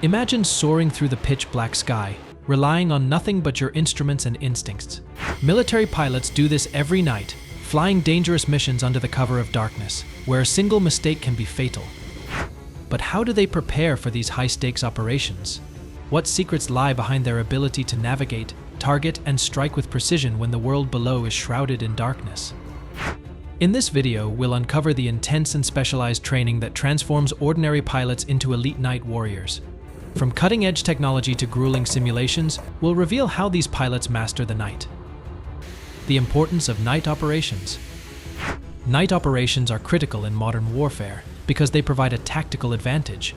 Imagine soaring through the pitch-black sky, relying on nothing but your instruments and instincts. Military pilots do this every night, flying dangerous missions under the cover of darkness, where a single mistake can be fatal. But how do they prepare for these high-stakes operations? What secrets lie behind their ability to navigate, target, and strike with precision when the world below is shrouded in darkness? In this video, we'll uncover the intense and specialized training that transforms ordinary pilots into elite night warriors. From cutting-edge technology to grueling simulations, we'll reveal how these pilots master the night. The importance of night operations. Night operations are critical in modern warfare because they provide a tactical advantage.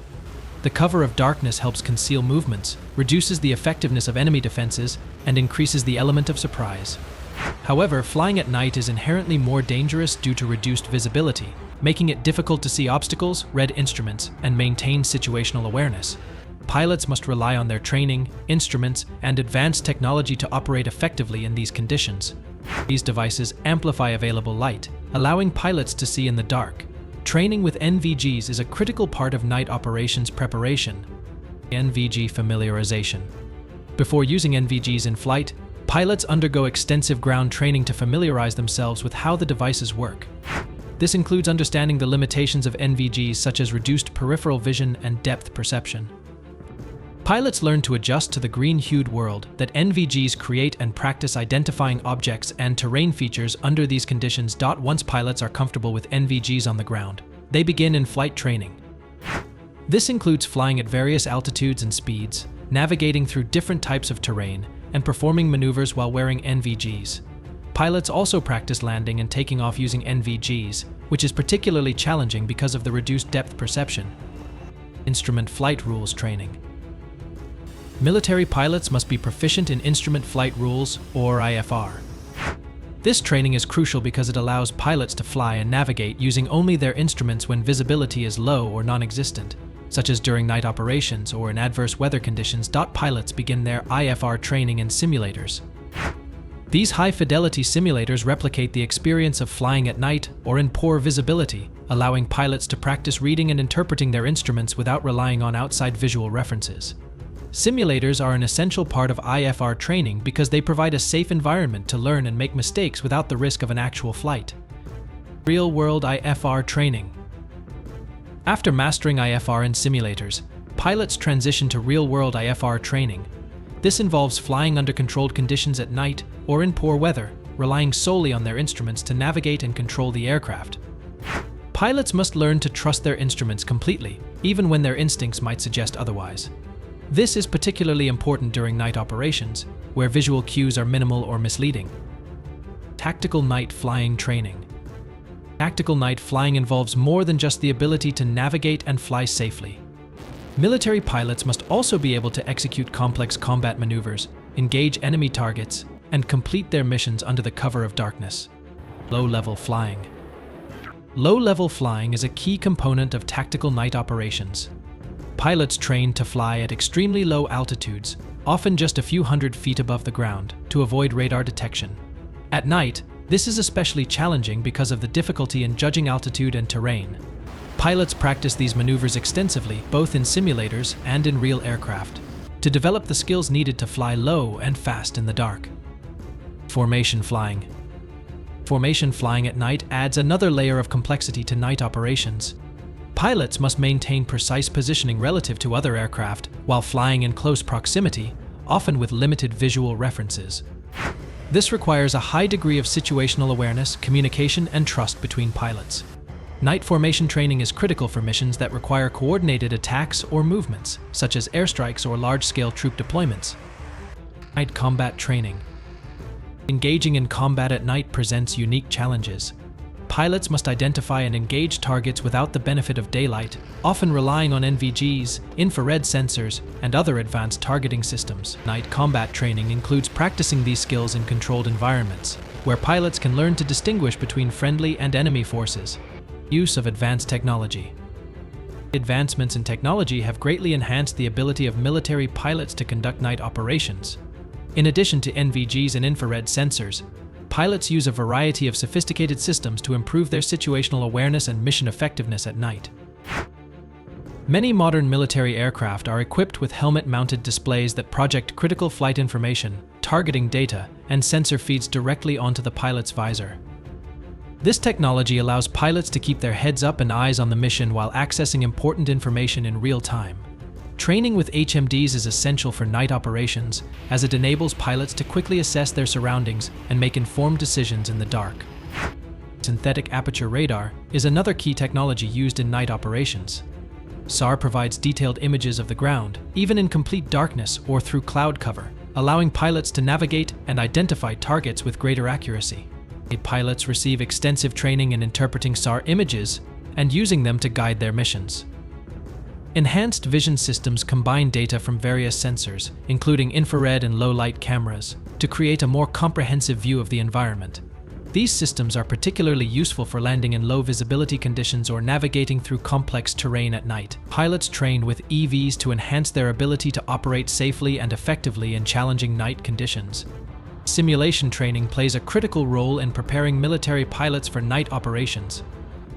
The cover of darkness helps conceal movements, reduces the effectiveness of enemy defenses, and increases the element of surprise. However, flying at night is inherently more dangerous due to reduced visibility, making it difficult to see obstacles, read instruments, and maintain situational awareness. Pilots must rely on their training, instruments, and advanced technology to operate effectively in these conditions. These devices amplify available light, allowing pilots to see in the dark. Training with NVGs is a critical part of night operations preparation. NVG familiarization. Before using NVGs in flight, pilots undergo extensive ground training to familiarize themselves with how the devices work. This includes understanding the limitations of NVGs such as reduced peripheral vision and depth perception. Pilots learn to adjust to the green-hued world that NVGs create and practice identifying objects and terrain features under these conditions. Once pilots are comfortable with NVGs on the ground, they begin in-flight training. This includes flying at various altitudes and speeds, navigating through different types of terrain, and performing maneuvers while wearing NVGs. Pilots also practice landing and taking off using NVGs, which is particularly challenging because of the reduced depth perception. Instrument flight rules training. Military pilots must be proficient in Instrument Flight Rules, or IFR. This training is crucial because it allows pilots to fly and navigate using only their instruments when visibility is low or non-existent, such as during night operations or in adverse weather conditions. Pilots begin their IFR training in simulators. These high-fidelity simulators replicate the experience of flying at night or in poor visibility, allowing pilots to practice reading and interpreting their instruments without relying on outside visual references. Simulators are an essential part of IFR training because they provide a safe environment to learn and make mistakes without the risk of an actual flight. Real-world IFR training. After mastering IFR in simulators, pilots transition to real-world IFR training. This involves flying under controlled conditions at night or in poor weather, relying solely on their instruments to navigate and control the aircraft. Pilots must learn to trust their instruments completely, even when their instincts might suggest otherwise. This is particularly important during night operations, where visual cues are minimal or misleading. Tactical night flying training. Tactical night flying involves more than just the ability to navigate and fly safely. Military pilots must also be able to execute complex combat maneuvers, engage enemy targets, and complete their missions under the cover of darkness. Low-level flying. Low-level flying is a key component of tactical night operations. Pilots train to fly at extremely low altitudes, often just a few hundred feet above the ground, to avoid radar detection. At night, this is especially challenging because of the difficulty in judging altitude and terrain. Pilots practice these maneuvers extensively, both in simulators and in real aircraft, to develop the skills needed to fly low and fast in the dark. Formation flying. Formation flying at night adds another layer of complexity to night operations. Pilots must maintain precise positioning relative to other aircraft while flying in close proximity, often with limited visual references. This requires a high degree of situational awareness, communication, and trust between pilots. Night formation training is critical for missions that require coordinated attacks or movements, such as airstrikes or large-scale troop deployments. Night combat training. Engaging in combat at night presents unique challenges. Pilots must identify and engage targets without the benefit of daylight, often relying on NVGs, infrared sensors, and other advanced targeting systems. Night combat training includes practicing these skills in controlled environments, where pilots can learn to distinguish between friendly and enemy forces. Use of advanced technology. Advancements in technology have greatly enhanced the ability of military pilots to conduct night operations. In addition to NVGs and infrared sensors, pilots use a variety of sophisticated systems to improve their situational awareness and mission effectiveness at night. Many modern military aircraft are equipped with helmet-mounted displays that project critical flight information, targeting data, and sensor feeds directly onto the pilot's visor. This technology allows pilots to keep their heads up and eyes on the mission while accessing important information in real time. Training with HMDs is essential for night operations, as it enables pilots to quickly assess their surroundings and make informed decisions in the dark. Synthetic aperture radar is another key technology used in night operations. SAR provides detailed images of the ground, even in complete darkness or through cloud cover, allowing pilots to navigate and identify targets with greater accuracy. Pilots receive extensive training in interpreting SAR images and using them to guide their missions. Enhanced vision systems combine data from various sensors, including infrared and low-light cameras, to create a more comprehensive view of the environment. These systems are particularly useful for landing in low visibility conditions or navigating through complex terrain at night. Pilots train with EVs to enhance their ability to operate safely and effectively in challenging night conditions. Simulation training plays a critical role in preparing military pilots for night operations.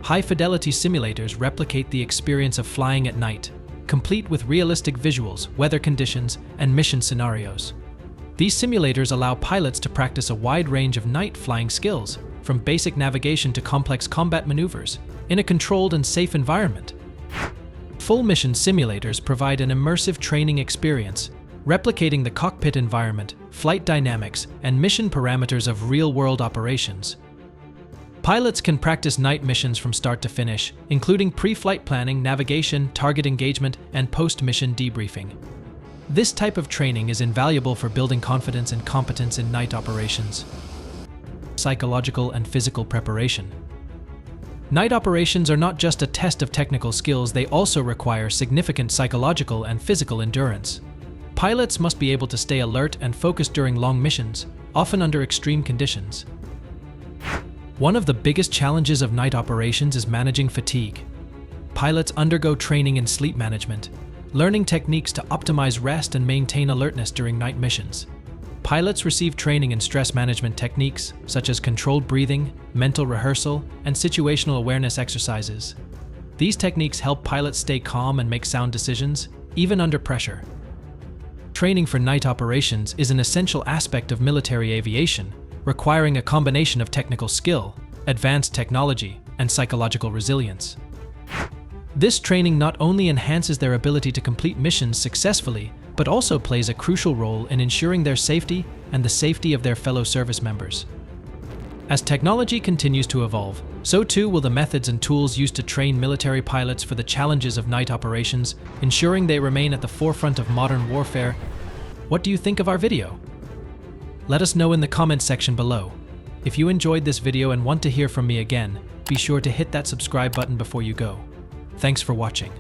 High-fidelity simulators replicate the experience of flying at night, complete with realistic visuals, weather conditions, and mission scenarios. These simulators allow pilots to practice a wide range of night flying skills, from basic navigation to complex combat maneuvers, in a controlled and safe environment. Full mission simulators provide an immersive training experience, replicating the cockpit environment, flight dynamics, and mission parameters of real-world operations. Pilots can practice night missions from start to finish, including pre-flight planning, navigation, target engagement, and post-mission debriefing. This type of training is invaluable for building confidence and competence in night operations. Psychological and physical preparation. Night operations are not just a test of technical skills, they also require significant psychological and physical endurance. Pilots must be able to stay alert and focused during long missions, often under extreme conditions. One of the biggest challenges of night operations is managing fatigue. Pilots undergo training in sleep management, learning techniques to optimize rest and maintain alertness during night missions. Pilots receive training in stress management techniques, such as controlled breathing, mental rehearsal, and situational awareness exercises. These techniques help pilots stay calm and make sound decisions, even under pressure. Training for night operations is an essential aspect of military aviation, requiring a combination of technical skill, advanced technology, and psychological resilience. This training not only enhances their ability to complete missions successfully, but also plays a crucial role in ensuring their safety and the safety of their fellow service members. As technology continues to evolve, so too will the methods and tools used to train military pilots for the challenges of night operations, ensuring they remain at the forefront of modern warfare. What do you think of our video? Let us know in the comments section below. If you enjoyed this video and want to hear from me again, be sure to hit that subscribe button before you go. Thanks for watching.